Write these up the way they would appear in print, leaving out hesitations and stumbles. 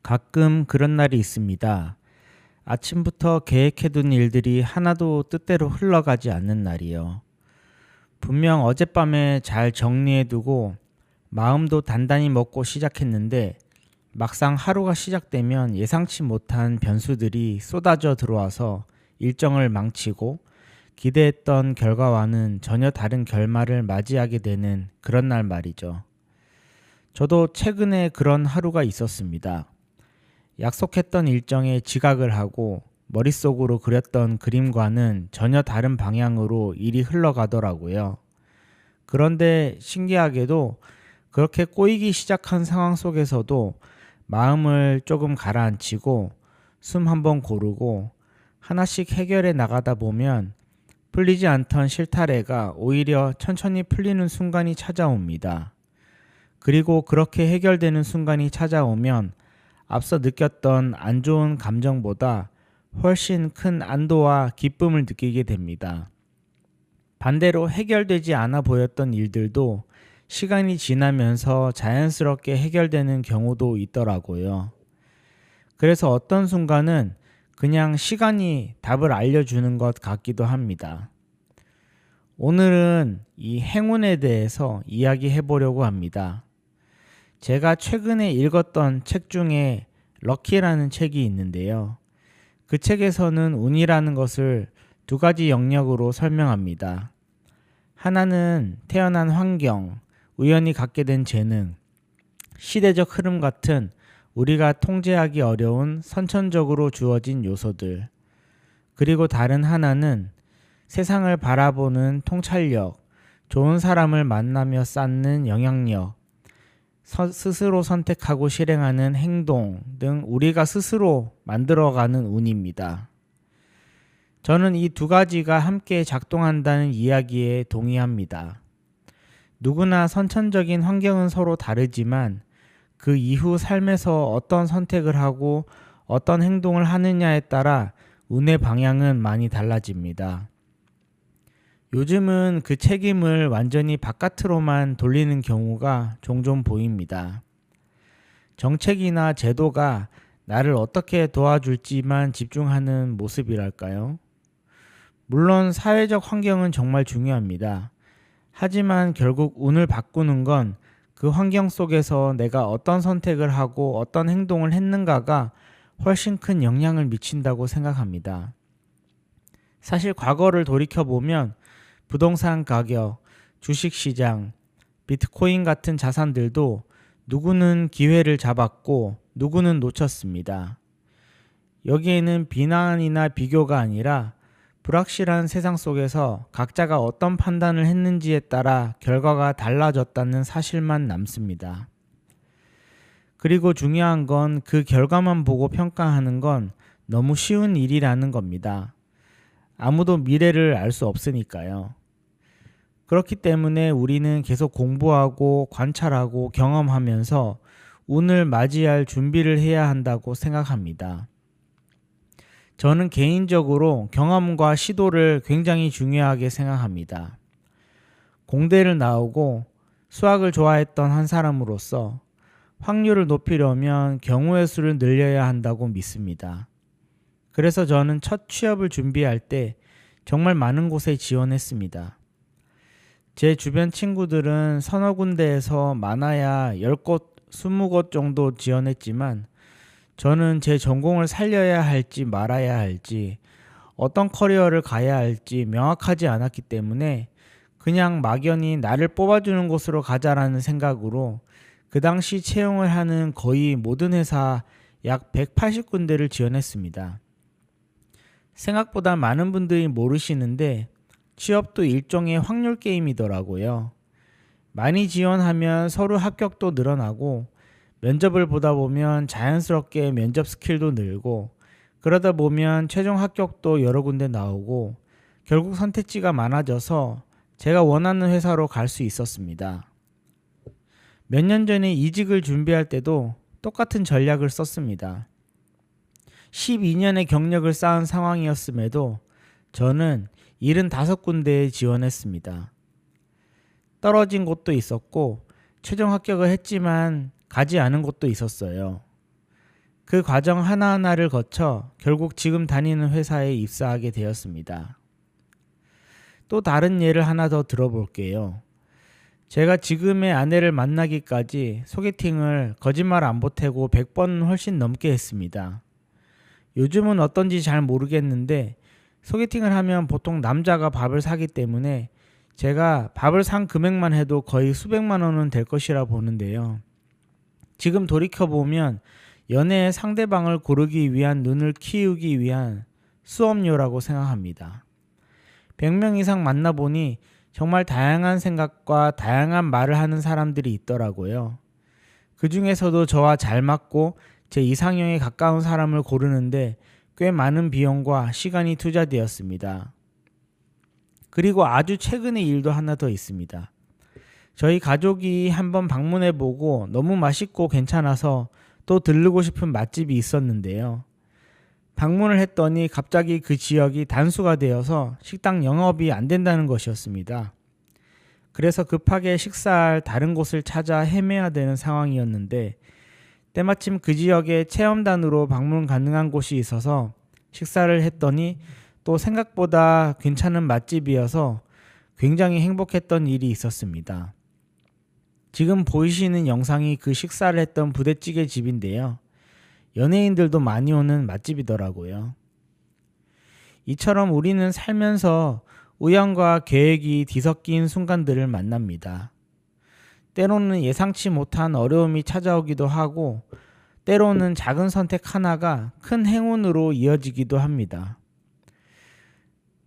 가끔 그런 날이 있습니다. 아침부터 계획해둔 일들이 하나도 뜻대로 흘러가지 않는 날이요. 분명 어젯밤에 잘 정리해두고 마음도 단단히 먹고 시작했는데 막상 하루가 시작되면 예상치 못한 변수들이 쏟아져 들어와서 일정을 망치고 기대했던 결과와는 전혀 다른 결말을 맞이하게 되는 그런 날 말이죠. 저도 최근에 그런 하루가 있었습니다. 약속했던 일정에 지각을 하고 머릿속으로 그렸던 그림과는 전혀 다른 방향으로 일이 흘러가더라고요. 그런데 신기하게도 그렇게 꼬이기 시작한 상황 속에서도 마음을 조금 가라앉히고 숨 한번 고르고 하나씩 해결해 나가다 보면 풀리지 않던 실타래가 오히려 천천히 풀리는 순간이 찾아옵니다. 그리고 그렇게 해결되는 순간이 찾아오면 앞서 느꼈던 안 좋은 감정보다 훨씬 큰 안도와 기쁨을 느끼게 됩니다. 반대로 해결되지 않아 보였던 일들도 시간이 지나면서 자연스럽게 해결되는 경우도 있더라고요. 그래서 어떤 순간은 그냥 시간이 답을 알려주는 것 같기도 합니다. 오늘은 이 행운에 대해서 이야기해 보려고 합니다. 제가 최근에 읽었던 책 중에 럭키라는 책이 있는데요. 그 책에서는 운이라는 것을 두 가지 영역으로 설명합니다. 하나는 태어난 환경, 우연히 갖게 된 재능, 시대적 흐름 같은 우리가 통제하기 어려운 선천적으로 주어진 요소들. 그리고 다른 하나는 세상을 바라보는 통찰력, 좋은 사람을 만나며 쌓는 영향력, 스스로 선택하고 실행하는 행동 등 우리가 스스로 만들어가는 운입니다. 저는 이 두 가지가 함께 작동한다는 이야기에 동의합니다. 누구나 선천적인 환경은 서로 다르지만 그 이후 삶에서 어떤 선택을 하고 어떤 행동을 하느냐에 따라 운의 방향은 많이 달라집니다. 요즘은 그 책임을 완전히 바깥으로만 돌리는 경우가 종종 보입니다. 정책이나 제도가 나를 어떻게 도와줄지만 집중하는 모습이랄까요? 물론 사회적 환경은 정말 중요합니다. 하지만 결국 운을 바꾸는 건 그 환경 속에서 내가 어떤 선택을 하고 어떤 행동을 했는가가 훨씬 큰 영향을 미친다고 생각합니다. 사실 과거를 돌이켜보면 부동산 가격, 주식시장, 비트코인 같은 자산들도 누구는 기회를 잡았고 누구는 놓쳤습니다. 여기에는 비난이나 비교가 아니라 불확실한 세상 속에서 각자가 어떤 판단을 했는지에 따라 결과가 달라졌다는 사실만 남습니다. 그리고 중요한 건 그 결과만 보고 평가하는 건 너무 쉬운 일이라는 겁니다. 아무도 미래를 알 수 없으니까요. 그렇기 때문에 우리는 계속 공부하고 관찰하고 경험하면서 운을 맞이할 준비를 해야 한다고 생각합니다. 저는 개인적으로 경험과 시도를 굉장히 중요하게 생각합니다. 공대를 나오고 수학을 좋아했던 한 사람으로서 확률을 높이려면 경우의 수를 늘려야 한다고 믿습니다. 그래서 저는 첫 취업을 준비할 때 정말 많은 곳에 지원했습니다. 제 주변 친구들은 서너 군데에서 많아야 10곳, 20곳 정도 지원했지만 저는 제 전공을 살려야 할지 말아야 할지 어떤 커리어를 가야 할지 명확하지 않았기 때문에 그냥 막연히 나를 뽑아주는 곳으로 가자라는 생각으로 그 당시 채용을 하는 거의 모든 회사 약 180군데를 지원했습니다. 생각보다 많은 분들이 모르시는데 취업도 일종의 확률 게임이더라고요. 많이 지원하면 서류 합격도 늘어나고 면접을 보다 보면 자연스럽게 면접 스킬도 늘고 그러다 보면 최종 합격도 여러 군데 나오고 결국 선택지가 많아져서 제가 원하는 회사로 갈 수 있었습니다. 몇 년 전에 이직을 준비할 때도 똑같은 전략을 썼습니다. 12년의 경력을 쌓은 상황이었음에도 저는 75군데에 지원했습니다. 떨어진 곳도 있었고 최종 합격을 했지만 가지 않은 곳도 있었어요. 그 과정 하나하나를 거쳐 결국 지금 다니는 회사에 입사하게 되었습니다. 또 다른 예를 하나 더 들어볼게요. 제가 지금의 아내를 만나기까지 소개팅을 거짓말 안 보태고 100번 훨씬 넘게 했습니다. 요즘은 어떤지 잘 모르겠는데 소개팅을 하면 보통 남자가 밥을 사기 때문에 제가 밥을 산 금액만 해도 거의 수백만 원은 될 것이라 보는데요. 지금 돌이켜보면 연애의 상대방을 고르기 위한 눈을 키우기 위한 수업료라고 생각합니다. 100명 이상 만나보니 정말 다양한 생각과 다양한 말을 하는 사람들이 있더라고요. 그 중에서도 저와 잘 맞고 제 이상형에 가까운 사람을 고르는데 꽤 많은 비용과 시간이 투자되었습니다. 그리고 아주 최근의 일도 하나 더 있습니다. 저희 가족이 한번 방문해보고 너무 맛있고 괜찮아서 또 들르고 싶은 맛집이 있었는데요. 방문을 했더니 갑자기 그 지역이 단수가 되어서 식당 영업이 안 된다는 것이었습니다. 그래서 급하게 식사할 다른 곳을 찾아 헤매야 되는 상황이었는데 때마침 그 지역에 체험단으로 방문 가능한 곳이 있어서 식사를 했더니 또 생각보다 괜찮은 맛집이어서 굉장히 행복했던 일이 있었습니다. 지금 보이시는 영상이 그 식사를 했던 부대찌개 집인데요. 연예인들도 많이 오는 맛집이더라고요. 이처럼 우리는 살면서 우연과 계획이 뒤섞인 순간들을 만납니다. 때로는 예상치 못한 어려움이 찾아오기도 하고 때로는 작은 선택 하나가 큰 행운으로 이어지기도 합니다.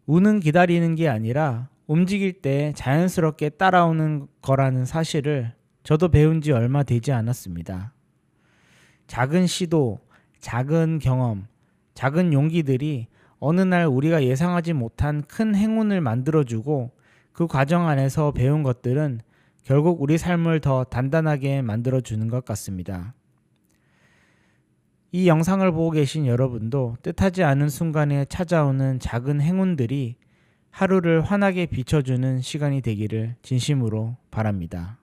운은 기다리는 게 아니라 움직일 때 자연스럽게 따라오는 거라는 사실을 저도 배운 지 얼마 되지 않았습니다. 작은 시도, 작은 경험, 작은 용기들이 어느 날 우리가 예상하지 못한 큰 행운을 만들어주고 그 과정 안에서 배운 것들은 결국 우리 삶을 더 단단하게 만들어주는 것 같습니다. 이 영상을 보고 계신 여러분도 뜻하지 않은 순간에 찾아오는 작은 행운들이 하루를 환하게 비춰주는 시간이 되기를 진심으로 바랍니다.